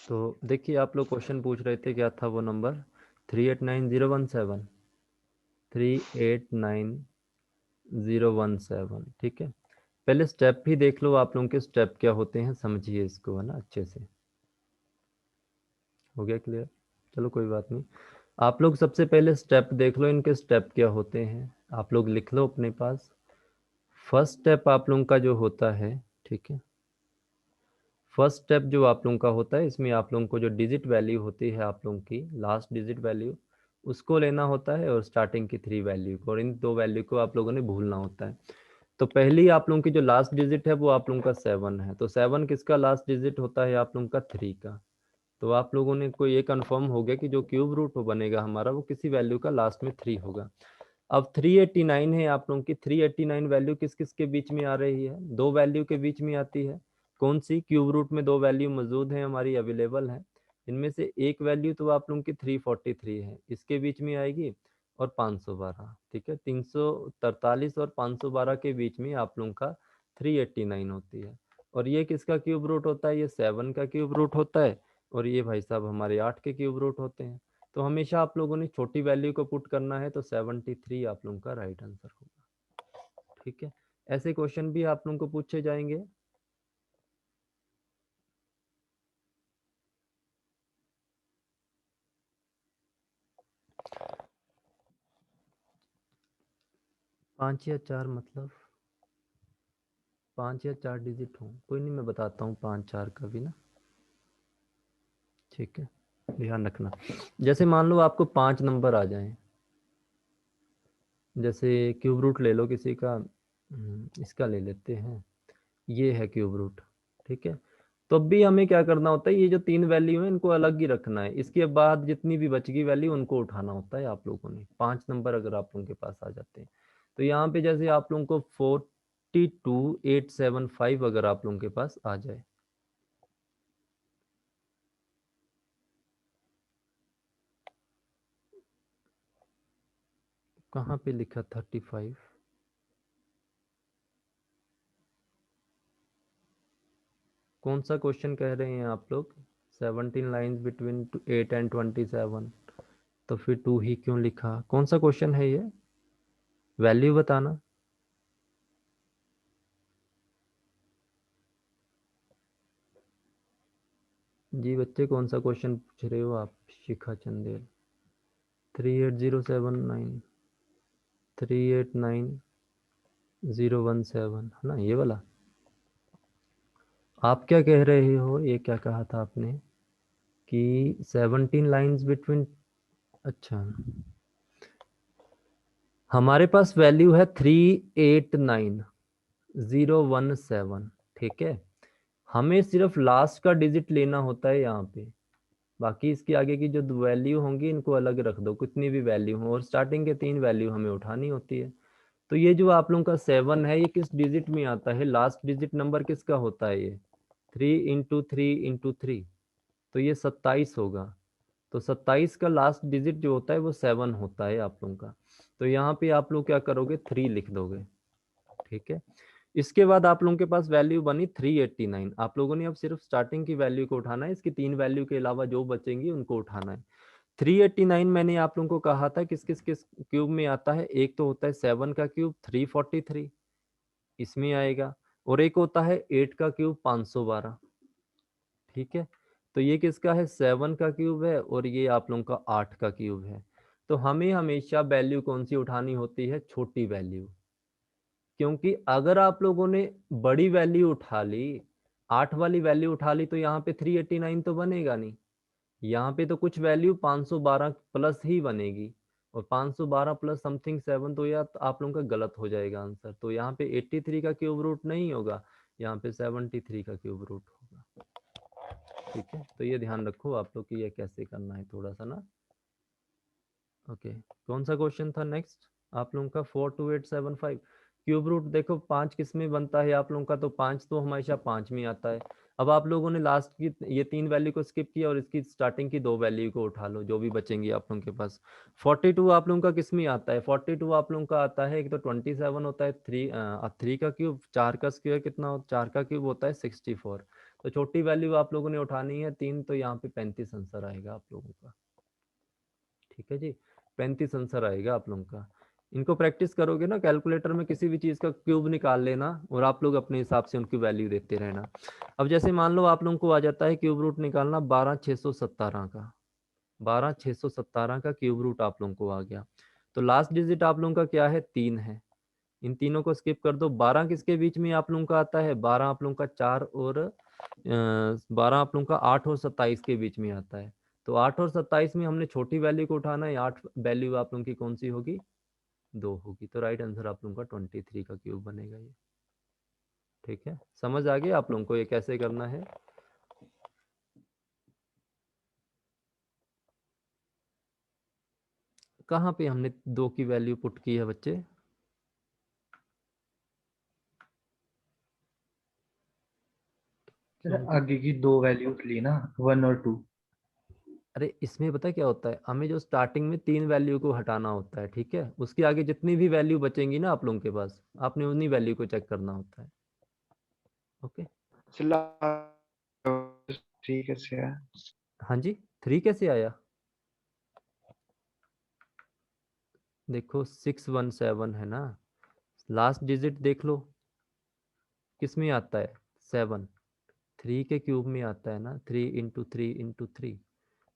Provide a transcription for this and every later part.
तो देखिए आप लोग क्वेश्चन पूछ रहे थे, क्या था वो नंबर 389017, 389017। ठीक है, पहले स्टेप भी देख लो आप लोगों के, स्टेप क्या होते हैं समझिए इसको, है ना, अच्छे से। हो गया क्लियर? चलो कोई बात नहीं, आप लोग सबसे पहले स्टेप देख लो, इनके स्टेप क्या होते हैं आप लोग लिख लो अपने पास। फर्स्ट स्टेप आप लोगों का जो होता है, ठीक है, फर्स्ट स्टेप जो आप लोगों का होता है, इसमें आप लोगों को जो डिजिट वैल्यू होती है आप लोगों की, लास्ट डिजिट वैल्यू, उसको लेना होता है, और स्टार्टिंग की 3 वैल्यू को, और इन 2 वैल्यू को आप लोगों ने भूलना होता है। तो पहली आप लोगों की जो लास्ट डिजिट है वो आप लोगों का 7 है, तो 7 किसका लास्ट डिजिट होता है? आप लोगों का 3 का। तो आप लोगों ने को ये कंफर्म हो गया कि जो क्यूब रूट बनेगा हमारा, वो किसी वैल्यू का लास्ट में 3 होगा। अब 389 है आप लोगों की, 389 वैल्यू किस किस के बीच में आ रही है? 2 वैल्यू के बीच में आती है। कौन सी? क्यूब रूट में 2 वैल्यू मौजूद है हमारी, अवेलेबल है। इनमें से एक वैल्यू तो आप लोगों की 343 है, इसके बीच में आएगी, और 512, ठीक है, 343 और 512 के बीच में आप लोगों का 389 होती है। और ये किसका क्यूब रूट होता है? ये 7 का क्यूब रूट होता है, और ये भाई साहब हमारे 8 के क्यूब रूट होते हैं। तो हमेशा आप लोगों ने छोटी वैल्यू को पुट करना है, तो 73 आप लोगों का राइट आंसर होगा। ठीक है, ऐसे क्वेश्चन भी आप लोगों को पूछे जाएंगे। पांच या चार, मतलब 5 या 4 डिजिट हो, कोई नहीं, मैं बताता हूँ 5 4 का भी ना। ठीक है, ध्यान रखना। जैसे मान लो आपको 5 नंबर आ जाए, जैसे क्यूब रूट ले लो किसी का, इसका ले लेते हैं, ये है क्यूब रूट। ठीक है, तो अब भी हमें क्या करना होता है, ये जो 3 वैल्यू है इनको अलग ही रखना है, इसके बाद जितनी भी बच गई वैल्यू उनको उठाना होता है आप लोगों ने। 5 नंबर अगर आप लोगों के पास आ जाते हैं, तो यहाँ पे जैसे आप लोगों को 42875 अगर आप लोगों के पास आ जाए, कहाँ पे लिखा 35? कौन सा क्वेश्चन कह रहे हैं आप लोग? 17 लाइन्स बिटवीन 8 एंड 27, तो फिर 2 ही क्यों लिखा? कौन सा क्वेश्चन है ये? वैल्यू बताना। जी बच्चे, कौन सा क्वेश्चन पूछ रहे हो आप? शिखा चंदेल, 3807 9, 389017, है ना ये वाला? आप क्या कह रहे हो, ये क्या कहा था आपने कि 17 लाइन्स बिटवीन? अच्छा, हमारे पास वैल्यू है 389017। ठीक है, हमें सिर्फ लास्ट का डिजिट लेना होता है यहाँ पे, बाकी इसके आगे की जो वैल्यू होंगी इनको अलग रख दो, कितनी भी वैल्यू हो, और स्टार्टिंग के 3 वैल्यू हमें उठानी होती है। तो ये जो आप लोगों का 7 है, ये किस डिजिट में आता है? लास्ट डिजिट नंबर किसका होता है ये? 3 × 3 × 3, तो ये 27 होगा। तो 27 का लास्ट डिजिट जो होता है वो 7 होता है आप लोगों का। तो यहाँ पे आप लोग क्या करोगे, 3 लिख दोगे। ठीक है, इसके बाद आप लोगों के पास वैल्यू बनी 389। आप लोगों ने अब सिर्फ स्टार्टिंग की वैल्यू को उठाना है, इसकी 3 वैल्यू के अलावा जो बचेंगी उनको उठाना है। 389 मैंने आप लोगों को कहा था किस किस किस क्यूब में आता है? एक तो होता है 7 का क्यूब 343, इसमें आएगा, और एक होता है 8 का क्यूब 512। ठीक है, तो ये किसका है? 7 का क्यूब है, और ये आप लोगों का 8 का क्यूब है। तो हमें हमेशा वैल्यू कौन सी उठानी होती है? छोटी वैल्यू। क्योंकि अगर आप लोगों ने बड़ी वैल्यू उठा ली, 8 वाली वैल्यू उठा ली, तो यहाँ पे 389 तो बनेगा नहीं, यहाँ पे तो कुछ वैल्यू 512 प्लस ही बनेगी, और 512 प्लस समथिंग 7, तो यार आप लोगों का गलत हो जाएगा आंसर। तो यहाँ पे 83 का क्यूब रूट नहीं होगा, यहाँ पे 73 का क्यूब रूट होगा। ठीक है, तो ये ध्यान रखो आप लोग कि ये कैसे करना है थोड़ा सा ना। ओके, कौन सा क्वेश्चन था नेक्स्ट आप लोगों का? 42875। क्यूब रूट देखो 5 किस में बनता है आप लोगों का? तो 5 तो हमेशा 5 में आता है। अब आप लोगों ने लास्ट की ये 3 वैल्यू को स्किप किया, और इसकी स्टार्टिंग की 2 वैल्यू को उठा लो, जो भी बचेंगी आप लोगों के पास। 42 आप लोगों का किस में आता है? 42 आप लोगों का आता है, एक तो 27 होता है, 3 का क्यूब, 4 का स्क्वायर कितना हो, 4 का क्यूब होता है 64, तो छोटी वैल्यू आप लोगों ने उठानी है 3, तो यहाँ पे 35 आंसर आएगा आप लोगों का। ठीक है जी, 35 आंसर आएगा आप लोगों का। इनको प्रैक्टिस करोगे ना, कैलकुलेटर में किसी भी चीज का क्यूब निकाल लेना और आप लोग अपने हिसाब से उनकी वैल्यू देते रहना। अब जैसे मान लो आप लोगों को आ जाता है क्यूब रूट निकालना 12617 का, 12617 का क्यूब रूट आप लोगों को आ गया। तो लास्ट डिजिट आप लोगों का क्या है, 3 है। इन तीनों को स्किप कर दो। 12 किसके बीच में आप लोगों का आता है, 12 आप लोगों का 4 और 12 आप लोगों का 8 और 27 के बीच में आता है। तो 8 और 27 में हमने छोटी वैल्यू को उठाना है। 8 वैल्यू आप लोगों की कौन सी होगी, 2 होगी। तो राइट आंसर आप लोगों का 23 का क्यूब बनेगा ये। ठीक है, समझ आ गया आप लोगों को ये कैसे करना है। कहाँ पे हमने 2 की वैल्यू पुट की है बच्चे, क्योंकि आगे की 2 वैल्यूज ली ना, 1 और 2। अरे इसमें पता क्या होता है, हमें जो स्टार्टिंग में 3 वैल्यू को हटाना होता है, ठीक है। उसके आगे जितनी भी वैल्यू बचेंगी ना आप लोगों के पास, आपने उन्हीं वैल्यू को चेक करना होता है। ओके, चला, ठीक है से है। हाँ जी। 3 कैसे आया, देखो 617 है ना, लास्ट डिजिट देख लो किस में आता है, 7। 3 के क्यूब में आता है ना, 3 × 3 × 3,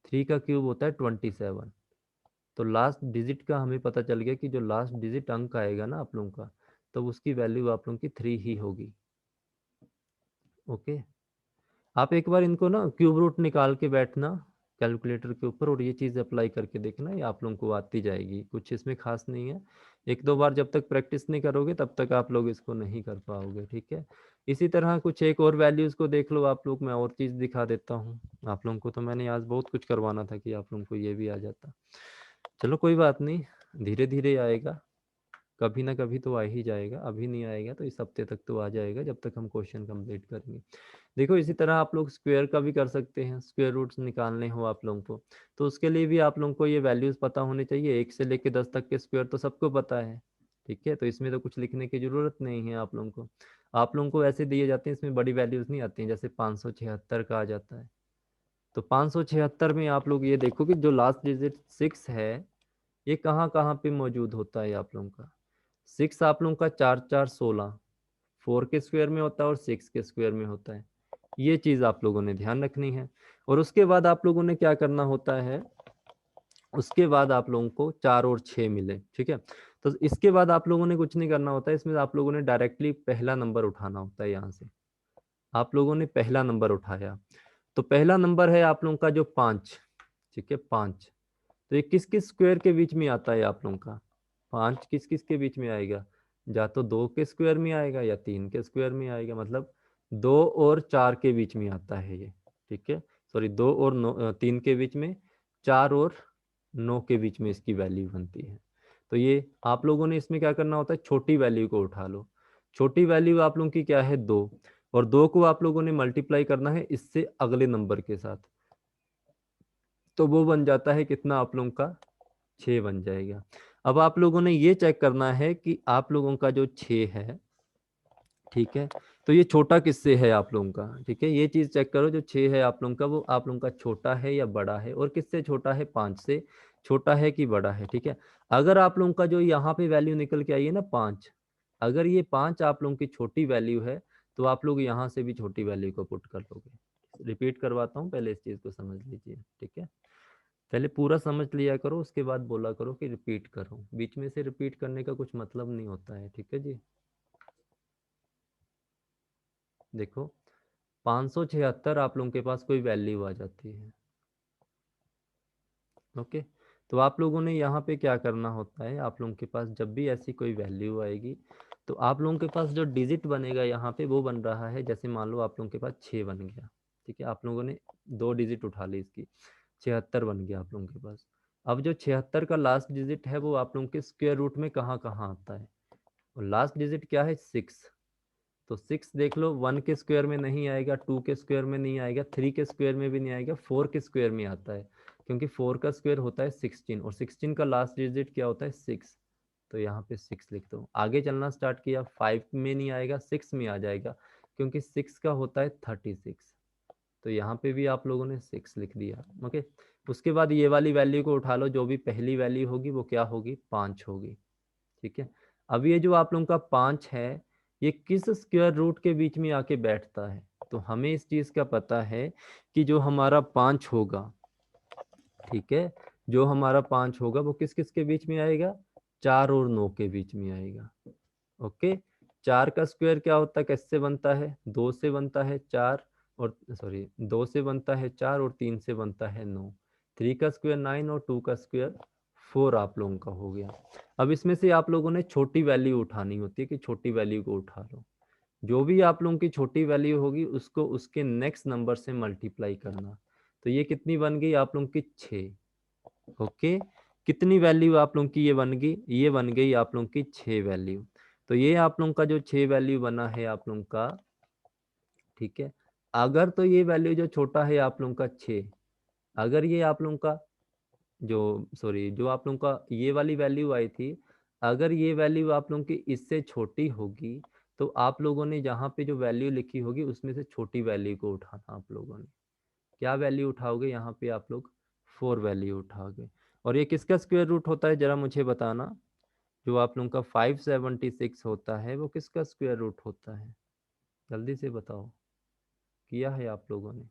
3 का क्यूब होता है 27। तो लास्ट डिजिट का हमें पता चल गया कि जो लास्ट डिजिट अंक आएगा ना आप लोगों का, तो उसकी वैल्यू आप लोगों की 3 ही होगी। ओके, आप एक बार इनको ना क्यूब रूट निकाल के बैठना कैलकुलेटर के ऊपर, और ये चीज़ अप्लाई करके देखना, ये आप लोगों को आती जाएगी, कुछ इसमें खास नहीं है। एक दो बार जब तक प्रैक्टिस नहीं करोगे तब तक आप लोग इसको नहीं कर पाओगे। ठीक है, इसी तरह कुछ एक और वैल्यूज़ को देख लो आप लोग, मैं और चीज़ दिखा देता हूँ आप लोगों को। तो मैंने आज बहुत कुछ करवाना था कि आप लोगों को ये भी आ जाता। चलो कोई बात नहीं, धीरे धीरे आएगा, कभी ना कभी तो आ ही जाएगा। अभी नहीं आएगा तो इस हफ्ते तक तो आ जाएगा, जब तक हम क्वेश्चन कंप्लीट करेंगे। देखो इसी तरह आप लोग स्क्वायर का भी कर सकते हैं, स्क्वायर रूट्स निकालने हो आप लोगों को, तो उसके लिए भी आप लोगों को ये वैल्यूज पता होने चाहिए। 1 से लेकर 10 तक के स्क्वायर तो सबको पता है, ठीक है। तो इसमें तो कुछ लिखने की जरूरत नहीं है आप लोगों को। आप लोगों को ऐसे दिए जाते हैं, इसमें बड़ी वैल्यूज नहीं आती हैं, जैसे 576 का आ जाता है। तो 576 में आप लोग ये देखो कि जो लास्ट डिजिट 6 है, ये कहाँ कहाँ पे मौजूद होता है आप लोगों का। 6 आप लोगों का 4 4 16, 4 के स्क्वायर में होता है और 6 के स्क्वायर में होता है। ये चीज आप लोगों ने ध्यान रखनी है। और उसके बाद आप लोगों ने क्या करना होता है, उसके बाद आप लोगों को 4 और 6 मिले, ठीक है। तो इसके बाद आप लोगों ने कुछ नहीं करना होता है, इसमें आप लोगों ने डायरेक्टली पहला नंबर उठाना होता है। यहाँ से आप लोगों ने पहला नंबर उठाया, तो पहला नंबर है आप लोगों का जो 5, ठीक है 5। तो ये किस किस स्क्वायर के बीच में आता है आप लोगों का, 5 किस किस के बीच में आएगा, या तो 2 के स्क्वायर में आएगा या 3 के स्क्वायर में आएगा, मतलब 2 और 4 के बीच में आता है ये, ठीक है। सॉरी 2 और 3 के बीच में, 4 और 9 के बीच में इसकी वैल्यू बनती है। तो ये आप लोगों ने इसमें क्या करना होता है, छोटी वैल्यू को उठा लो। छोटी वैल्यू आप लोगों की क्या है, 2, और 2 को आप लोगों ने मल्टीप्लाई करना है इससे अगले नंबर के साथ, तो वो बन जाता है कितना आप लोगों का, 6 बन जाएगा। अब आप लोगों ने ये चेक करना है कि आप लोगों का जो 6 है, ठीक है, तो ये छोटा किससे है आप लोगों का, ठीक है। ये चीज चेक करो, जो 6 है आप लोगों का, वो आप लोगों का छोटा है या बड़ा है, और किससे छोटा है, 5 से छोटा है कि बड़ा है, ठीक है। अगर आप लोगों का जो यहाँ पे वैल्यू निकल के आई है ना 5, अगर ये 5 आप लोगों की छोटी वैल्यू है, तो आप लोग यहाँ से भी छोटी वैल्यू को पुट कर लोगे। रिपीट करवाता हूँ, पहले इस चीज को समझ लीजिए, ठीक है। पहले पूरा समझ लिया करो, उसके बाद बोला करो कि रिपीट करो। बीच में से रिपीट करने का कुछ मतलब नहीं होता है, ठीक है जी। देखो 576 आप लोगों के पास कोई वैल्यू आ जाती है, ओके। तो आप लोगों ने यहाँ पे क्या करना होता है, आप लोगों के पास जब भी ऐसी कोई वैल्यू आएगी, तो आप लोगों के पास जो डिजिट बनेगा यहाँ पे, वो बन रहा है, जैसे मान लो आप लोगों के पास 6 बन गया, ठीक है। आप लोगों ने 2 डिजिट उठा ली इसकी, 76 बन गया आप लोगों के पास। अब जो 76 का लास्ट डिजिट है, वो आप लोगों के स्क्वायर रूट में कहाँ कहाँ आता है, और लास्ट डिजिट क्या है, 6। तो 6 देख लो, 1 के स्क्वायर में नहीं आएगा, 2 के स्क्वायर में नहीं आएगा, 3 के स्क्वायर में भी नहीं आएगा, 4 के स्क्वायर में आता है, क्योंकि 4 का स्क्वायर होता है 16, और 16 का लास्ट डिजिट क्या होता है, 6। तो यहाँ पे 6 लिख दो। आगे चलना स्टार्ट किया, 5 में नहीं आएगा, 6 में आ जाएगा, क्योंकि 6 का होता है 36। तो यहाँ पे भी आप लोगों ने 6 लिख दिया। ओके, उसके बाद ये वाली वैल्यू को उठा लो, जो भी पहली वैल्यू होगी वो क्या होगी, 5 होगी। ठीक है, अब ये जो आप लोगों का 5 है ये किस स्क्वायर रूट के बीच में आके बैठता है, तो हमें इस चीज का पता है कि जो हमारा 5 होगा, ठीक है, जो हमारा 5 होगा वो किस किस के बीच में आएगा, 4 और 9 के बीच में आएगा। ओके, 4 का स्क्वायर क्या होता है, कैसे बनता है, 2 से बनता है 4 और 2 से बनता है 4 और 3 से बनता है 9। 3 का स्क्वायर 9 और 2 का स्क्वायर 4 आप लोगों का हो गया। अब इसमें से आप लोगों ने छोटी वैल्यू उठानी होती है कि छोटी वैल्यू को उठा लो। जो भी आप लोगों की छोटी वैल्यू होगी उसको उसके नेक्स्ट नंबर से मल्टीप्लाई करना। तो ये कितनी बन गई आप लोगों की, 6। ओके, कितनी वैल्यू आप लोगों की ये बन गई, ये बन गई आप लोगों की 6 वैल्यू। तो ये आप लोगों का जो 6 वैल्यू बना है आप लोगों का, ठीक है, अगर तो ये वैल्यू जो छोटा है आप लोगों का 6, अगर ये आप लोगों का जो जो आप लोगों का ये वाली वैल्यू आई थी, अगर ये वैल्यू आप लोगों की इससे छोटी होगी तो आप लोगों ने जहाँ पे जो वैल्यू लिखी होगी उसमें से छोटी वैल्यू को उठाना। आप लोगों ने क्या वैल्यू उठाओगे, यहाँ पे आप लोग 4 वैल्यू उठाओगे। और ये किसका स्क्वायर रूट होता है जरा मुझे बताना, जो आप लोगों का 576 होता है वो किसका स्क्वायर रूट होता है, जल्दी से बताओ, किया है आप लोगों ने,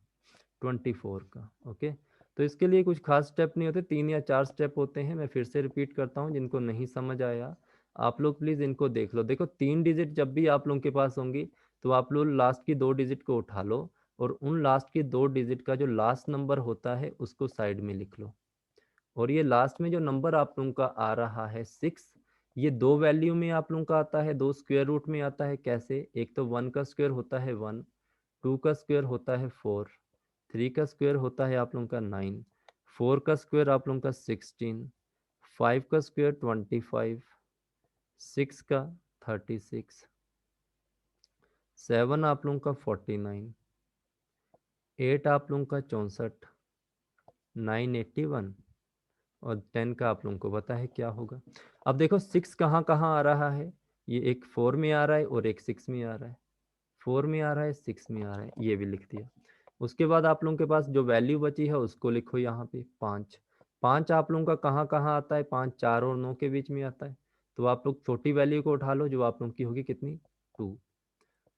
24 का। ओके, तो इसके लिए कुछ खास स्टेप नहीं होते, 3 या 4 स्टेप होते हैं। मैं फिर से रिपीट करता हूँ, जिनको नहीं समझ आया आप लोग प्लीज इनको देख लो। देखो 3 डिजिट जब भी आप लोगों के पास होंगी तो आप लोग लास्ट की 2 डिजिट को उठा लो और उन लास्ट की 2 डिजिट का जो लास्ट नंबर होता है उसको साइड में लिख लो। और ये लास्ट में जो नंबर आप लोगों का आ रहा है 6, ये 2 वैल्यू में आप लोगों का आता है, 2 स्क्वायर रूट में आता है। कैसे, एक तो 1 का स्क्वायर होता है 1, 2 का स्क्वायर होता है 4, 3 का स्क्वायर होता है आप लोगों का 9, 4 का स्क्वायर आप लोगों का 16, 5 का स्क्वायर 25, 6 का 36, 7 आप लोगों का 49, 8 आप लोगों का 64, 9 81 और 10 का आप लोगों को पता है क्या होगा। अब देखो 6 कहाँ कहाँ आ रहा है, ये एक 4 में आ रहा है और एक 6 में आ रहा है, 4 में आ रहा है 6 में आ रहा है, ये भी लिख दिया। उसके बाद आप लोगों के पास जो वैल्यू बची है उसको लिखो यहाँ पे 5। 5 आप लोगों का कहाँ कहाँ आता है, 5 4 और 9 के बीच में आता है। तो आप लोग छोटी वैल्यू को उठा लो, जो आप लोगों की होगी कितनी, 2।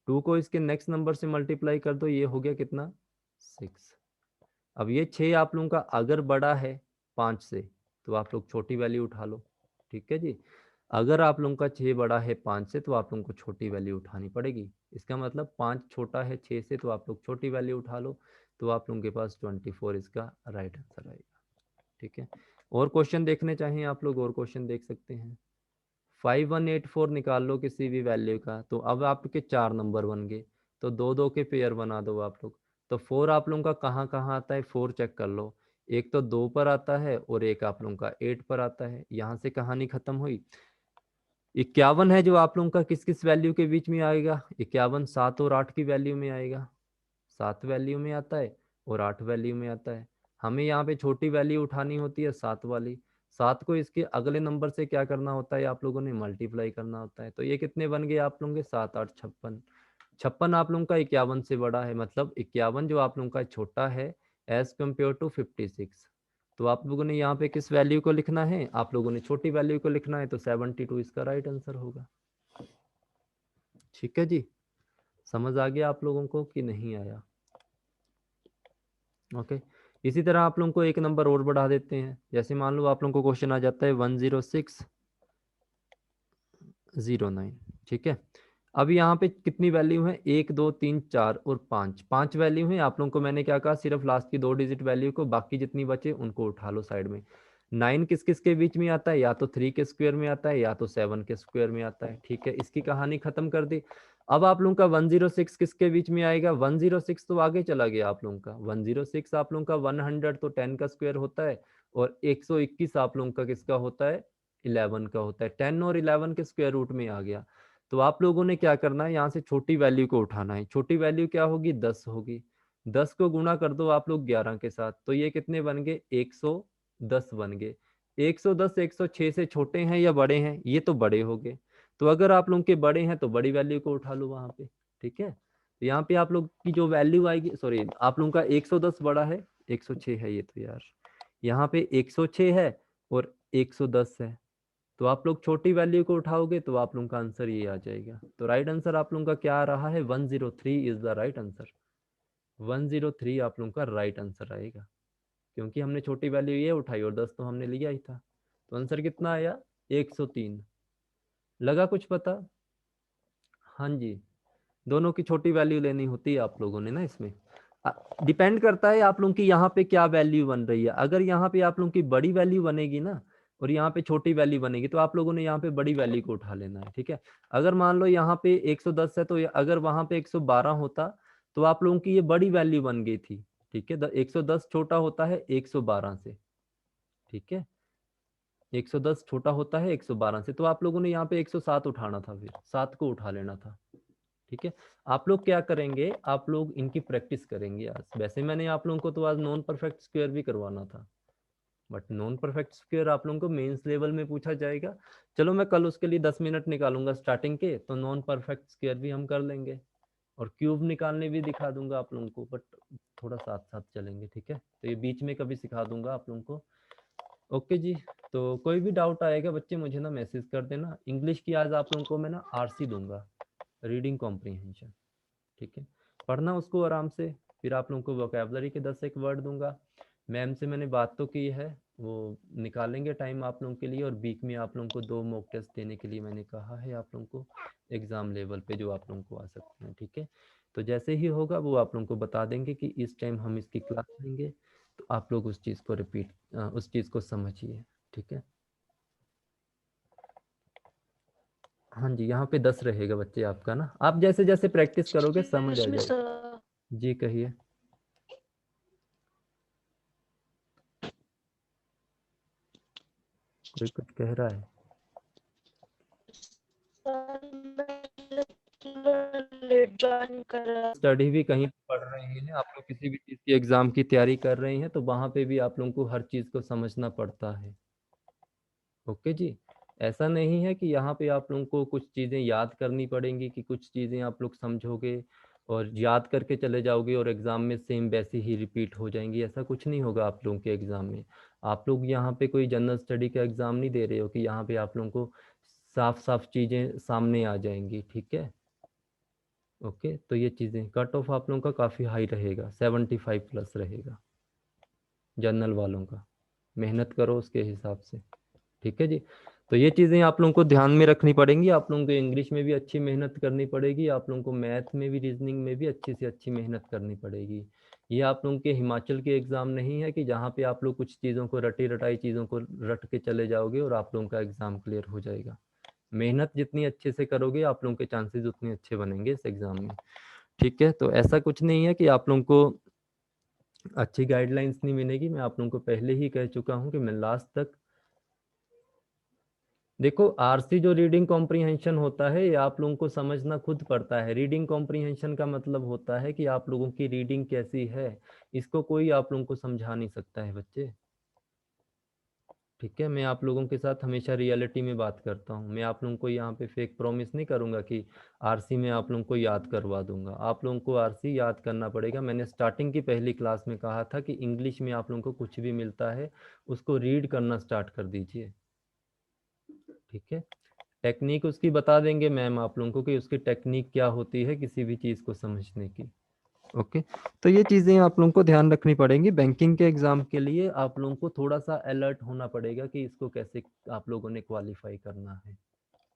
2 को इसके नेक्स्ट नंबर से मल्टीप्लाई कर दो, ये हो गया कितना, 6। अब ये 6 आप लोगों का अगर बड़ा है 5 से तो आप लोग छोटी वैल्यू उठा लो। ठीक है जी, अगर आप लोगों का 6 बड़ा है 5 से तो आप लोगों को छोटी वैल्यू उठानी पड़ेगी। इसका मतलब 5 छोटा है 6 से तो आप लोग छोटी वैल्यू उठा लो। तो आप लोगों के पास 24 इसका राइट आंसर आएगा। ठीक है, और क्वेश्चन देखने चाहिए आप लोग, और क्वेश्चन देख सकते हैं। 5184 निकाल लो किसी भी वैल्यू का, तो अब आपके 4 नंबर बन गए, तो 2 2 के पेयर बना दो आप लोग। तो 4 आप लोगों का कहाँ कहाँ आता है, 4 चेक कर लो, एक तो 2 पर आता है और एक आप लोगों का 8 पर आता है। यहाँ से कहानी खत्म हुई। 51 है जो आप लोगों का किस किस वैल्यू के बीच में आएगा, 51 7 और 8 की वैल्यू में आएगा, 7 वैल्यू में आता है और 8 वैल्यू में आता है। हमें यहाँ पे छोटी वैल्यू उठानी होती है 7 वाली, 7 को इसके अगले नंबर से क्या करना होता है आप लोगों ने, मल्टीप्लाई करना होता है। तो ये कितने बन गए आप लोगों के, 7 8 56। 56 आप लोगों का 51 से बड़ा है, मतलब 51 जो आप लोगों का छोटा है एज कम्पेयर टू 56। तो आप लोगों ने यहाँ पे किस वैल्यू को लिखना है, आप लोगों ने छोटी वैल्यू को लिखना है, तो 72 इसका राइट आंसर होगा। ठीक है जी, समझ आ गया आप लोगों को कि नहीं आया। ओके, इसी तरह आप लोगों को एक नंबर और बढ़ा देते हैं। जैसे मान लो आप लोगों को क्वेश्चन आ जाता है 10609। ठीक है, अब यहाँ पे कितनी वैल्यू है, 1 2 3 4 और 5, 5 वैल्यू है। आप लोगों को मैंने क्या कहा, सिर्फ लास्ट की 2 डिजिट वैल्यू को, बाकी जितनी बचे उनको उठा लो साइड में। 9 किस किस के बीच में आता है, या तो 3 के स्क्वायर में आता है या तो 7 के स्क्वायर में आता है। ठीक है, इसकी कहानी खत्म कर दी। अब आप लोगों का 106 किसके बीच में आएगा, 106 तो आगे चला गया आप लोगों का। 106 आप लोगों का 100 तो 10 का स्क्वायर होता है और 121 आप लोगों का किसका होता है, 11 का होता है। 10 और 11 के स्क्वायर रूट में आ गया। तो आप लोगों ने क्या करना है, यहाँ से छोटी वैल्यू को उठाना है। छोटी वैल्यू क्या होगी, 10 होगी। 10 को गुणा कर दो आप लोग 11 के साथ, तो ये कितने बन गए, 110 बन गए। 110 106 से छोटे हैं या बड़े हैं, ये तो बड़े हो गए। तो अगर आप लोगों के बड़े हैं तो बड़ी वैल्यू को उठा लो वहां पे। ठीक है, तो यहाँ पे आप लोग की जो वैल्यू आएगी, सॉरी आप लोगों का 110 बड़ा है, 106 है ये तो यार, यहाँ पे 106 है और 110 है, तो आप लोग छोटी वैल्यू को उठाओगे तो आप लोगों का आंसर ये आ जाएगा। तो राइट आंसर आप लोगों का क्या आ रहा है, 103 इज द राइट आंसर। 103 आप लोगों का राइट आंसर आएगा, क्योंकि हमने छोटी वैल्यू ये उठाई और 10 तो हमने लिया ही था। तो आंसर कितना आया, 103। लगा कुछ पता? हाँ जी, दोनों की छोटी वैल्यू लेनी होती है आप लोगों ने ना, इसमें डिपेंड करता है आप लोगों की यहाँ पे क्या वैल्यू बन रही है। अगर यहाँ पे आप लोगों की बड़ी वैल्यू बनेगी ना और यहाँ पे छोटी वैल्यू बनेगी, तो आप लोगों ने यहाँ पे बड़ी वैल्यू को उठा लेना है, ठीक है। अगर मान लो यहाँ पे 110 है, तो अगर वहां पे 112 होता तो आप लोगों की ये बड़ी वैल्यू बन गई थी, ठीक है। 110 छोटा होता है 112 से, ठीक है। 110 छोटा होता है 112 से, तो आप लोगों ने यहाँ पे 107 उठाना था, फिर 7 को उठा लेना था, ठीक है। आप लोग क्या करेंगे, आप लोग इनकी प्रैक्टिस करेंगे आज। वैसे मैंने आप लोगों को तो आज नॉन परफेक्ट स्क्वायर भी करवाना था, बट नॉन परफेक्ट स्क्वायर आप लोगों को मेंस लेवल में पूछा जाएगा। चलो मैं कल उसके लिए 10 मिनट निकालूंगा स्टार्टिंग के, तो नॉन परफेक्ट स्क्वायर भी हम कर लेंगे और क्यूब निकालने भी दिखा दूंगा आप लोगों को, बट थोड़ा साथ साथ चलेंगे, ठीक है। तो ये बीच में कभी सिखा दूंगा आप लोगों को। ओके जी, तो कोई भी डाउट आएगा बच्चे मुझे ना मैसेज कर देना। इंग्लिश की आज आप लोगों को मैं ना आरसी दूंगा, रीडिंग कॉम्प्रीहेंशन, ठीक है। पढ़ना उसको आराम से, फिर आप लोगों को वोकेबलरी के 10 एक वर्ड दूंगा। मैम से मैंने बात तो की है, वो निकालेंगे टाइम आप लोगों के लिए, और वीक में आप लोगों को 2 मॉक टेस्ट देने के लिए मैंने कहा है आप लोगों को एग्जाम लेवल पे, जो आप लोगों को आ सकते हैं, ठीक है। तो जैसे ही होगा वो आप लोगों को बता देंगे कि इस टाइम हम इसकी क्लास लेंगे, तो आप लोग उस चीज़ को रिपीट, उस चीज़ को समझिए, ठीक है। हाँ जी, यहाँ पे 10 रहेगा बच्चे आपका ना, आप जैसे जैसे प्रैक्टिस करोगे समझ आ जाएगा। जी कहिए। कोई कुछ कह रहा है? स्टडी भी कहीं पढ़ रहे हैं आप लोग, किसी भी चीज़ की एग्जाम की तैयारी कर रहे हैं, तो वहां पे भी आप लोगों को हर चीज़ को समझना पड़ता है। ओके जी, ऐसा नहीं है कि यहाँ पे आप लोगों को कुछ चीज़ें याद करनी पड़ेंगी, कि कुछ चीज़ें आप लोग समझोगे और याद करके चले जाओगे और एग्ज़ाम में सेम वैसी ही रिपीट हो जाएंगी। ऐसा कुछ नहीं होगा आप लोगों के एग्ज़ाम में। आप लोग यहाँ पे कोई जनरल स्टडी का एग्ज़ाम नहीं दे रहे हो कि यहाँ पे आप लोगों को साफ साफ चीज़ें सामने आ जाएंगी, ठीक है। ओके, तो ये चीज़ें कट ऑफ आप लोगों का काफ़ी हाई रहेगा, 75 प्लस रहेगा जनरल वालों का। मेहनत करो उसके हिसाब से, ठीक है जी। तो ये चीज़ें आप लोगों को ध्यान में रखनी पड़ेंगी। आप लोगों को इंग्लिश में भी अच्छी मेहनत करनी पड़ेगी, आप लोगों को मैथ में भी, रीजनिंग में भी अच्छी से अच्छी मेहनत करनी पड़ेगी। ये आप लोगों के हिमाचल के एग्ज़ाम नहीं है कि जहाँ पे आप लोग कुछ चीज़ों को रटी रटाई चीज़ों को रट के चले जाओगे और आप लोगों का एग्ज़ाम क्लियर हो जाएगा। मेहनत जितनी अच्छे से करोगे आप लोगों के चांसेस उतने अच्छे बनेंगे इस एग्ज़ाम में, ठीक है। तो ऐसा कुछ नहीं है कि आप लोगों को अच्छी गाइडलाइंस नहीं मिलेगी। मैं आप लोगों को पहले ही कह चुका हूँ कि मैं लास्ट तक, देखो आरसी जो रीडिंग कॉम्प्रीहेंशन होता है ये आप लोगों को समझना खुद पड़ता है। रीडिंग कॉम्प्रीहेंशन का मतलब होता है कि आप लोगों की रीडिंग कैसी है, इसको कोई आप लोगों को समझा नहीं सकता है बच्चे, ठीक है। मैं आप लोगों के साथ हमेशा रियलिटी में बात करता हूँ। मैं आप लोगों को यहाँ पे फेक प्रॉमिस नहीं करूँगा कि आरसी में आप लोगों को याद करवा दूंगा। आप लोगों को आरसी याद करना पड़ेगा। मैंने स्टार्टिंग की पहली क्लास में कहा था कि इंग्लिश में आप लोगों को कुछ भी मिलता है उसको रीड करना स्टार्ट कर दीजिए, ठीक है। टेक्निक उसकी बता देंगे मैम आप लोगों को कि उसकी टेक्निक क्या होती है किसी भी चीज़ को समझने की। ओके, तो ये चीज़ें आप लोगों को ध्यान रखनी पड़ेंगी। बैंकिंग के एग्जाम के लिए आप लोगों को थोड़ा सा अलर्ट होना पड़ेगा कि इसको कैसे आप लोगों ने क्वालिफाई करना है,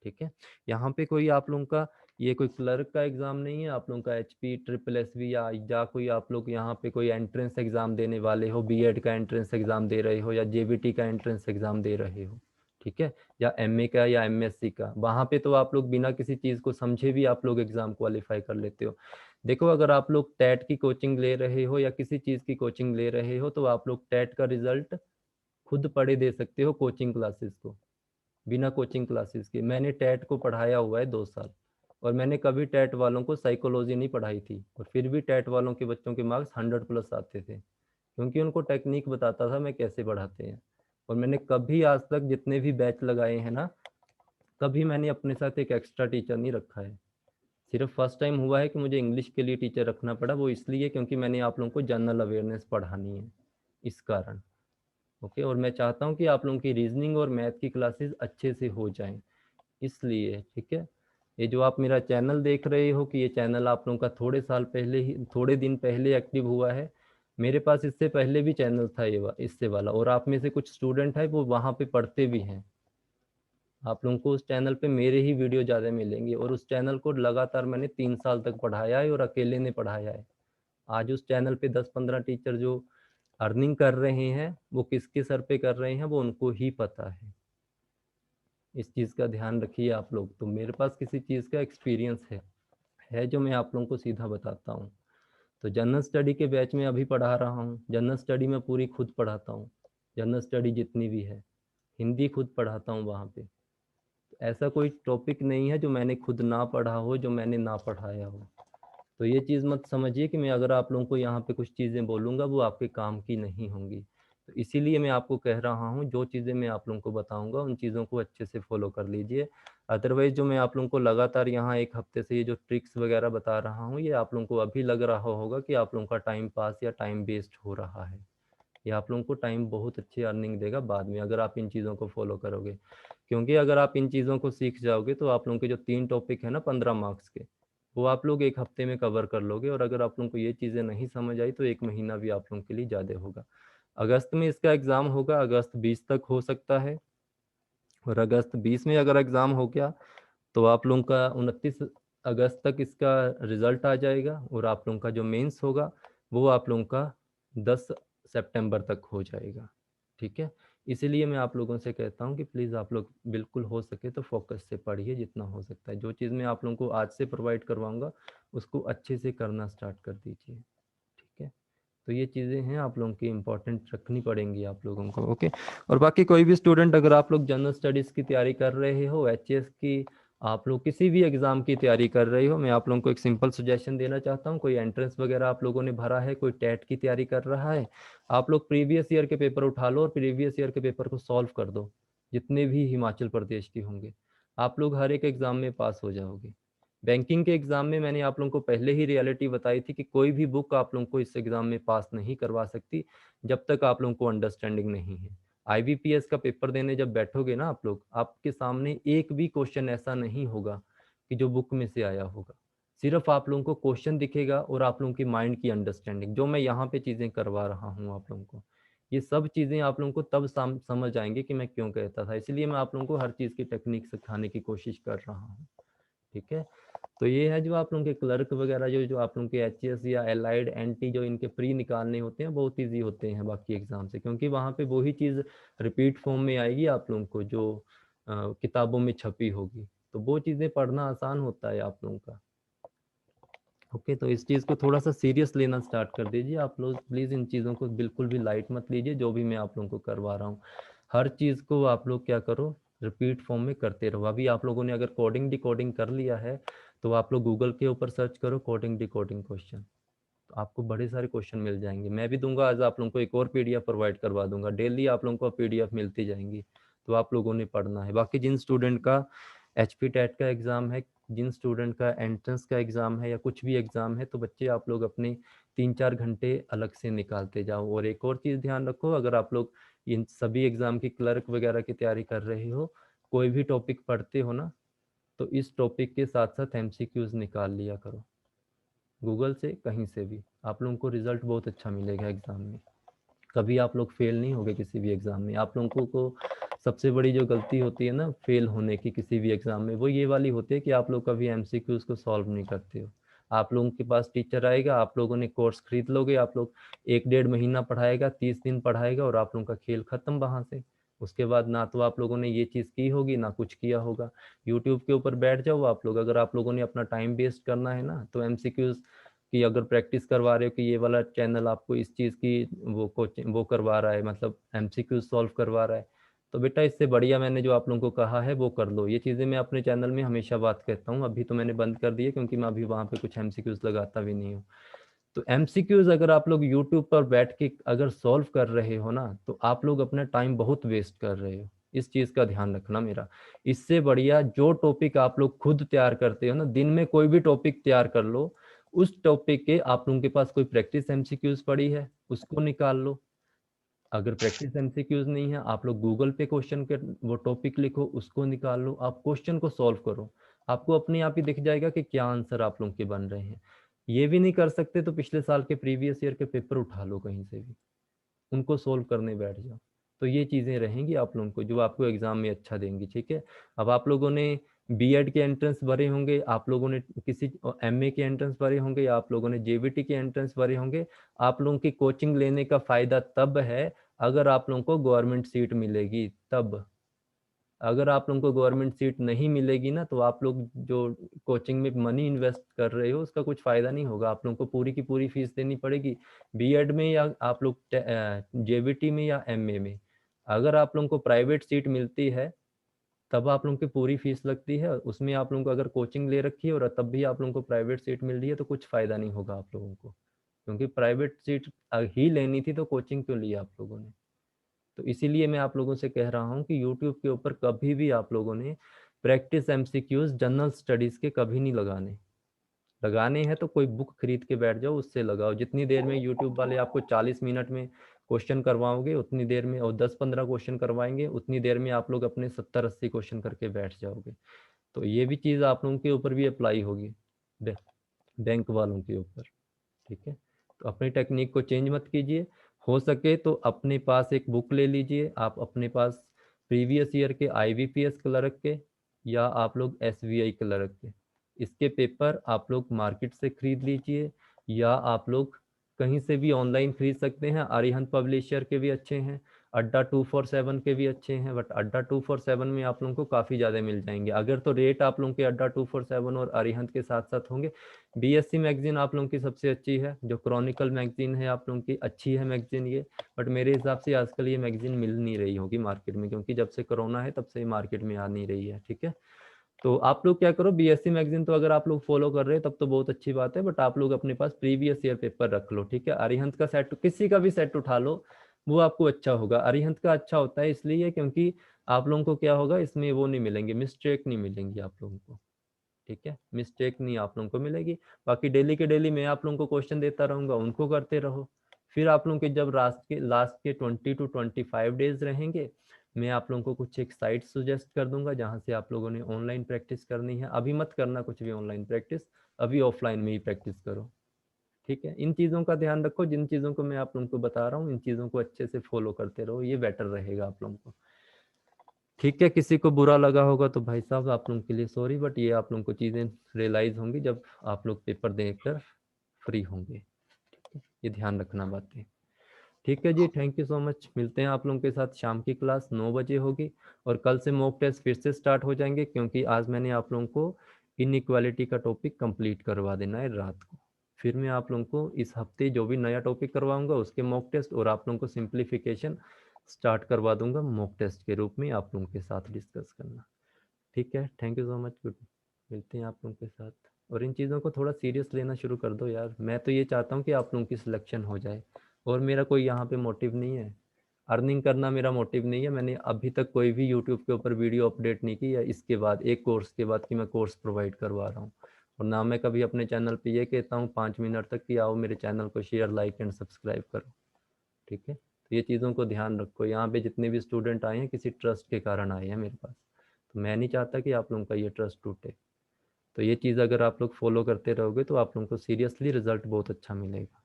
ठीक है। यहाँ पे कोई आप लोगों का ये कोई क्लर्क का एग्जाम नहीं है, आप लोगों का एचपी ट्रिपल एसवी या कोई आप लोग यहाँ पे कोई एंट्रेंस एग्जाम देने वाले हो, बीएड का एंट्रेंस एग्जाम दे रहे हो या जेबीटी का एंट्रेंस एग्जाम दे रहे हो, ठीक है, या एमए का या एमएससी का। वहाँ पे तो आप लोग बिना किसी चीज़ को समझे भी आप लोग एग्जाम क्वालिफाई कर लेते हो। देखो अगर आप लोग टेट की कोचिंग ले रहे हो या किसी चीज़ की कोचिंग ले रहे हो, तो आप लोग टेट का रिजल्ट खुद पढ़े दे सकते हो कोचिंग क्लासेस को, बिना कोचिंग क्लासेस के। मैंने टेट को पढ़ाया हुआ है 2 साल, और मैंने कभी टेट वालों को साइकोलॉजी नहीं पढ़ाई थी, और फिर भी टेट वालों के बच्चों के मार्क्स 100 प्लस आते थे, क्योंकि उनको टेक्निक बताता था मैं कैसे पढ़ाते हैं। और मैंने कभी आज तक जितने भी बैच लगाए हैं ना, कभी मैंने अपने साथ एक एक्स्ट्रा टीचर नहीं रखा है। सिर्फ फर्स्ट टाइम हुआ है कि मुझे इंग्लिश के लिए टीचर रखना पड़ा, वो इसलिए क्योंकि मैंने आप लोगों को जनरल अवेयरनेस पढ़ानी है, इस कारण। ओके, और मैं चाहता हूँ कि आप लोगों की रीजनिंग और मैथ की क्लासेस अच्छे से हो जाएं, इसलिए। ठीक है, ये जो आप मेरा चैनल देख रहे हो कि ये चैनल आप लोगों का थोड़े दिन पहले एक्टिव हुआ है। मेरे पास इससे पहले भी चैनल था इससे वाला, और आप में से कुछ स्टूडेंट है वो वहाँ पे पढ़ते भी हैं। आप लोगों को उस चैनल पे मेरे ही वीडियो ज़्यादा मिलेंगे, और उस चैनल को लगातार मैंने 3 साल तक पढ़ाया है, और अकेले ने पढ़ाया है। आज उस चैनल पे 10-15 टीचर जो अर्निंग कर रहे हैं, वो किसके सर पे कर रहे हैं वो उनको ही पता है। इस चीज़ का ध्यान रखिए आप लोग। तो मेरे पास किसी चीज़ का एक्सपीरियंस है जो मैं आप लोगों को सीधा बताता हूँ। तो जनरल स्टडी के बैच में अभी पढ़ा रहा हूँ। जनरल स्टडी में पूरी खुद पढ़ाता हूँ, जनरल स्टडी जितनी भी है, हिंदी खुद पढ़ाता हूँ वहाँ पे। ऐसा कोई टॉपिक नहीं है जो मैंने खुद ना पढ़ा हो, जो मैंने ना पढ़ाया हो। तो ये चीज़ मत समझिए कि मैं अगर आप लोगों को यहाँ पे कुछ चीज़ें बोलूँगा वो आपके काम की नहीं होंगी। तो इसीलिए मैं आपको कह रहा हूँ, जो चीज़ें मैं आप लोगों को बताऊँगा उन चीज़ों को अच्छे से फॉलो कर लीजिए। अदरवाइज़ जो मैं आप लोगों को लगातार यहाँ 1 हफ्ते से ये जो ट्रिक्स वगैरह बता रहा हूँ, ये आप लोगों को अभी लग रहा होगा कि आप लोगों का टाइम पास या टाइम वेस्ट हो रहा है। ये आप लोगों को टाइम बहुत अच्छी अर्निंग देगा बाद में, अगर आप इन चीज़ों को फॉलो करोगे। क्योंकि अगर आप इन चीज़ों को सीख जाओगे तो आप लोगों के जो 3 टॉपिक है ना 15 मार्क्स के, वो आप लोग 1 हफ्ते में कवर कर लोगे। और अगर आप लोगों को ये चीज़ें नहीं समझ आई तो 1 महीना भी आप लोगों के लिए ज़्यादा होगा। अगस्त में इसका एग्ज़ाम होगा, अगस्त 20 तक हो सकता है। और अगस्त 20 में अगर एग्ज़ाम हो गया तो आप लोगों का 29 अगस्त तक इसका रिजल्ट आ जाएगा, और आप लोगों का जो मेंस होगा वो आप लोगों का 10 सितंबर तक हो जाएगा। ठीक है, इसीलिए मैं आप लोगों से कहता हूँ कि प्लीज़ आप लोग बिल्कुल हो सके तो फोकस से पढ़िए जितना हो सकता है। जो चीज़ मैं आप लोगों को आज से प्रोवाइड करवाऊँगा उसको अच्छे से करना स्टार्ट कर दीजिए। ठीक है, तो ये चीज़ें हैं आप लोगों की इम्पोर्टेंट रखनी पड़ेंगी आप लोगों को। ओके, और बाकी कोई भी स्टूडेंट अगर आप लोग जनरल स्टडीज़ की तैयारी कर रहे हो, एचएस की, आप लोग किसी भी एग्ज़ाम की तैयारी कर रहे हो, मैं आप लोगों को एक सिंपल सजेशन देना चाहता हूँ। कोई एंट्रेंस वगैरह आप लोगों ने भरा है, कोई टेट की तैयारी कर रहा है, आप लोग प्रीवियस ईयर के पेपर उठा लो और प्रीवियस ईयर के पेपर को सॉल्व कर दो, जितने भी हिमाचल प्रदेश के होंगे। आप लोग हर एक एग्ज़ाम में पास हो जाओगे। बैंकिंग के एग्जाम में मैंने आप लोगों को पहले ही रियलिटी बताई थी कि कोई भी बुक आप लोगों को इस एग्जाम में पास नहीं करवा सकती जब तक आप लोगों को अंडरस्टैंडिंग नहीं है। आईबीपीएस का पेपर देने जब बैठोगे ना आप लोग, आपके सामने एक भी क्वेश्चन ऐसा नहीं होगा कि जो बुक में से आया होगा। सिर्फ आप लोगों को क्वेश्चन दिखेगा और आप लोगों की माइंड की अंडरस्टैंडिंग, जो मैं यहाँ पे चीज़ें करवा रहा हूँ आप लोगों को, ये सब चीज़ें आप लोगों को तब समझ आएंगे कि मैं क्यों कहता था। इसलिए मैं आप लोगों को हर चीज़ की टेक्निक सिखाने की कोशिश कर रहा हूँ। ठीक है, तो ये है जो आप लोगों के क्लर्क वगैरह जो जो आप लोगों के एचएस या एलाइड एनटी जो इनके प्री निकालने होते हैं बहुत इजी होते हैं बाकी एग्जाम से, क्योंकि वहाँ पे वही चीज़ रिपीट फॉर्म में आएगी आप लोगों को जो किताबों में छपी होगी, तो वो चीज़ें पढ़ना आसान होता है आप लोगों का। ओके, तो इस चीज़ को थोड़ा सा सीरियस लेना स्टार्ट कर दीजिए आप लोग, प्लीज़ इन चीज़ों को बिल्कुल भी लाइट मत लीजिए। जो भी मैं आप लोगों को करवा रहा हूँ हर चीज़ को आप लोग क्या करो, रिपीट फॉर्म में करते रहो। अभी आप लोगों ने अगर कोडिंग डिकोडिंग कर लिया है तो आप लोग गूगल के ऊपर सर्च करो कोडिंग डिकोडिंग क्वेश्चन, तो आपको बड़े सारे क्वेश्चन मिल जाएंगे। मैं भी दूंगा, आज आप लोगों को एक और पीडीएफ प्रोवाइड करवा दूंगा, डेली आप लोगों को पीडीएफ मिलती जाएंगी, तो आप लोगों ने पढ़ना है। बाकी जिन स्टूडेंट का एचपी टेट का एग्ज़ाम है, जिन स्टूडेंट का एंट्रेंस का एग्ज़ाम है या कुछ भी एग्ज़ाम है, तो बच्चे आप लोग अपने 3-4 घंटे अलग से निकालते जाओ। और एक और चीज़ ध्यान रखो, अगर आप लोग इन सभी एग्ज़ाम की क्लर्क वगैरह की तैयारी कर रहे हो, कोई भी टॉपिक पढ़ते हो ना, तो इस टॉपिक के साथ साथ एमसीक्यूज निकाल लिया करो, गूगल से कहीं से भी। आप लोगों को रिजल्ट बहुत अच्छा मिलेगा एग्ज़ाम में, कभी आप लोग फेल नहीं होगे किसी भी एग्ज़ाम में। आप लोगों को सबसे बड़ी जो गलती होती है ना फेल होने की किसी भी एग्ज़ाम में, वो ये वाली होती है कि आप लोग कभी एमसीक्यूज को सॉल्व नहीं करते हो। आप लोगों के पास टीचर आएगा, आप लोगों ने कोर्स खरीद लोगे, आप लोग 1-1.5 महीना पढ़ाएगा, 30 दिन पढ़ाएगा और आप लोगों का खेल खत्म वहाँ से। उसके बाद ना तो आप लोगों ने ये चीज़ की होगी ना कुछ किया होगा। यूट्यूब के ऊपर बैठ जाओ आप लोग, अगर आप लोगों ने अपना टाइम वेस्ट करना है ना, तो एमसीक्यूज कि अगर प्रैक्टिस करवा रहे हो कि ये वाला चैनल आपको इस चीज़ की वो कोचिंग वो करवा रहा है, मतलब एमसीक्यू सॉल्व करवा रहा है, तो बेटा इससे बढ़िया मैंने जो आप लोगों को कहा है वो कर लो। ये चीज़ें मैं अपने चैनल में हमेशा बात कहता हूँ, अभी तो मैंने बंद कर दिया क्योंकि मैं अभी वहाँ पे कुछ एमसीक्यूज लगाता भी नहीं हूँ। तो एमसीक्यूज अगर आप लोग यूट्यूब पर बैठ के अगर सॉल्व कर रहे हो ना, तो आप लोग अपना टाइम बहुत वेस्ट कर रहे हो। इस चीज का ध्यान रखना मेरा। इससे बढ़िया जो टॉपिक आप लोग खुद तैयार करते हो ना, दिन में कोई भी टॉपिक तैयार कर लो, उस टॉपिक के आप लोगों के पास कोई प्रैक्टिस एमसीक्यूज पड़ी है उसको निकाल लो। अगर प्रैक्टिस एमसीक्यूज नहीं है, आप लोग गूगल पे क्वेश्चन के वो टॉपिक लिखो, उसको निकाल लो, आप क्वेश्चन को सॉल्व करो, आपको अपने आप ही दिख जाएगा कि क्या आंसर आप लोगों के बन रहे हैं। ये भी नहीं कर सकते तो पिछले साल के प्रीवियस ईयर के पेपर उठा लो कहीं से भी, उनको सोल्व करने बैठ जाओ। तो ये चीज़ें रहेंगी आप लोगों को जो आपको एग्जाम में अच्छा देंगी। ठीक है, अब आप लोगों ने बीएड के एंट्रेंस भरे होंगे, आप लोगों ने किसी एमए के एंट्रेंस भरे होंगे, या आप लोगों ने जेबीटी के एंट्रेंस भरे होंगे। आप लोगों की कोचिंग लेने का फायदा तब है अगर आप लोगों को गवर्नमेंट सीट मिलेगी तब। अगर आप लोगों को गवर्नमेंट सीट नहीं मिलेगी ना, तो आप लोग जो कोचिंग में मनी इन्वेस्ट कर रहे हो उसका कुछ फायदा नहीं होगा, आप लोगों को पूरी की पूरी फीस देनी पड़ेगी बीएड में, या आप लोग जेबीटी में या एमए में। अगर आप लोगों को प्राइवेट सीट मिलती है तब आप लोगों की पूरी फीस लगती है, उसमें आप लोगों को अगर कोचिंग ले रखी है और तब भी आप लोगों को प्राइवेट सीट मिल रही है तो कुछ फायदा नहीं होगा आप लोगों को, क्योंकि प्राइवेट सीट ही लेनी थी तो कोचिंग क्यों लिया आप लोगों ने। तो इसीलिए मैं आप लोगों से कह रहा हूँ कि यूट्यूब के ऊपर कभी भी आप लोगों ने प्रैक्टिस एमसीक्यूज जनरल स्टडीज के कभी नहीं लगाने। लगाने हैं तो कोई बुक खरीद के बैठ जाओ, उससे लगाओ। जितनी देर में यूट्यूब वाले आपको 40 मिनट में क्वेश्चन करवाओगे उतनी देर में, और 10-15 क्वेश्चन करवाएंगे उतनी देर में आप लोग अपने 70-80 क्वेश्चन करके बैठ जाओगे। तो ये भी चीज़ आप लोगों के ऊपर भी अप्लाई होगी, बैंक वालों के ऊपर। ठीक है, तो अपनी टेक्निक को चेंज मत कीजिए। हो सके तो अपने पास एक बुक ले लीजिए आप, अपने पास प्रीवियस ईयर के आईबीपीएस क्लर्क के या आप लोग एसबीआई क्लर्क के, इसके पेपर आप लोग मार्केट से खरीद लीजिए, या आप लोग कहीं से भी ऑनलाइन खरीद सकते हैं। अरिहंत पब्लिशर के भी अच्छे हैं, अड्डा 247 के भी अच्छे हैं, बट अड्डा 247 में आप लोगों को काफ़ी ज़्यादा मिल जाएंगे। अगर तो रेट आप लोगों के अड्डा 247 और अरिहंत के साथ साथ होंगे। बीएससी मैगजीन आप लोगों की सबसे अच्छी है, जो क्रॉनिकल मैगजीन है आप लोगों की अच्छी है मैगजीन ये, बट मेरे हिसाब से आजकल ये मैगजीन मिल नहीं रही होगी मार्केट में, क्योंकि जब से कोरोना है तब से मार्केट में आ नहीं रही है। ठीक है, तो आप लोग क्या करो, बीएससी मैगजीन तो अगर आप लोग फॉलो कर रहे हैं तब तो बहुत अच्छी बात है, बट आप लोग अपने पास प्रीवियस ईयर पेपर रख लो। ठीक है, अरिहंत का सेट, किसी का भी सेट उठा लो, वो आपको अच्छा होगा। अरिहंत का अच्छा होता है इसलिए क्योंकि आप लोगों को क्या होगा, इसमें वो नहीं मिलेंगे, मिस्टेक नहीं मिलेंगी आप लोगों को। ठीक है, मिस्टेक नहीं आप लोगों को मिलेगी। बाकी डेली के डेली मैं आप लोगों को क्वेश्चन देता रहूंगा, उनको करते रहो। फिर आप लोगों के जब लास्ट के 20 to 25 डेज रहेंगे, मैं आप लोगों को कुछ एक साइट सुजेस्ट कर दूंगा जहां से आप लोगों ने ऑनलाइन प्रैक्टिस करनी है। अभी मत करना कुछ भी ऑनलाइन प्रैक्टिस, अभी ऑफलाइन में ही प्रैक्टिस करो। ठीक है, इन चीज़ों का ध्यान रखो, जिन चीज़ों को मैं आप लोगों को बता रहा हूँ इन चीज़ों को अच्छे से फॉलो करते रहो, ये बेटर रहेगा आप लोगों को। ठीक है, किसी को बुरा लगा होगा तो भाई साहब आप लोगों के लिए सॉरी, बट ये आप लोगों को चीज़ें रियलाइज होंगी जब आप लोग पेपर देकर फ्री होंगे। ठीक है, ये ध्यान रखना बातें। ठीक है जी, थैंक यू सो मच। मिलते हैं आप लोगों के साथ, शाम की क्लास 9 बजे होगी, और कल से मॉक टेस्ट फिर से स्टार्ट हो जाएंगे, क्योंकि आज मैंने आप लोगों को इनइक्वालिटी का टॉपिक कंप्लीट करवा देना है रात को। फिर मैं आप लोगों को इस हफ्ते जो भी नया टॉपिक करवाऊंगा उसके मॉक टेस्ट, और आप लोगों को सिंप्लीफिकेशन स्टार्ट करवा दूंगा मॉक टेस्ट के रूप में आप लोगों के साथ डिस्कस करना। ठीक है, thank you so much, good. मिलते हैं आप लोगों के साथ। और इन चीज़ों को थोड़ा सीरियस लेना शुरू कर दो यार, मैं तो ये चाहता हूँ कि आप लोगों की सिलेक्शन हो जाए, और मेरा कोई यहाँ पे मोटिव नहीं है, अर्निंग करना मेरा मोटिव नहीं है। मैंने अभी तक कोई भी यूट्यूब के ऊपर वीडियो अपडेट नहीं की, या इसके बाद एक कोर्स के बाद कि मैं कोर्स प्रोवाइड करवा रहा हूँ, और ना मैं कभी अपने चैनल पे ये कहता हूँ 5 मिनट तक कि आओ मेरे चैनल को शेयर लाइक एंड सब्सक्राइब करो। ठीक है, तो ये चीज़ों को ध्यान रखो। यहाँ पे जितने भी स्टूडेंट आए हैं किसी ट्रस्ट के कारण आए हैं मेरे पास, तो मैं नहीं चाहता कि आप लोगों का ये ट्रस्ट टूटे। तो ये चीज़ अगर आप लोग फॉलो करते रहोगे तो आप लोगों को सीरियसली रिजल्ट बहुत अच्छा मिलेगा।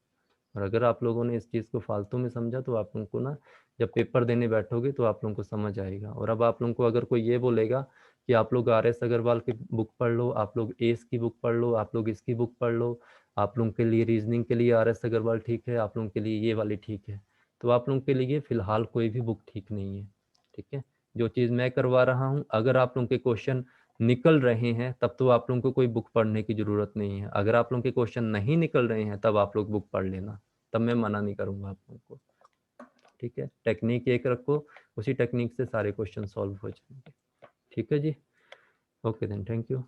और अगर आप लोगों ने इस चीज़ को फालतू में समझा तो आप लोगों को ना, जब पेपर देने बैठोगे तो आप लोगों को समझ आएगा। और अब आप लोगों को अगर कोई ये बोलेगा कि आप लोग RS अग्रवाल की बुक पढ़ लो, आप लोग एस की बुक पढ़ लो, आप लोग इसकी बुक पढ़ लो, आप लोगों के लिए रीजनिंग के लिए RS अग्रवाल ठीक है, आप लोगों के लिए ये वाली ठीक है, तो आप लोगों के लिए फ़िलहाल कोई भी बुक ठीक नहीं है। ठीक है, जो चीज़ मैं करवा रहा हूँ, अगर आप लोगों के क्वेश्चन निकल रहे हैं तब तो आप लोगों को कोई बुक पढ़ने की ज़रूरत नहीं है। अगर आप लोगों के क्वेश्चन नहीं निकल रहे हैं तब आप लोग बुक पढ़ लेना, तब मैं मना नहीं करूंगा आप लोगों को। ठीक है, टेक्निक एक रखो, उसी टेक्निक से सारे क्वेश्चन सॉल्व हो जाएंगे। ठीक है जी, ओके देन, थैंक यू।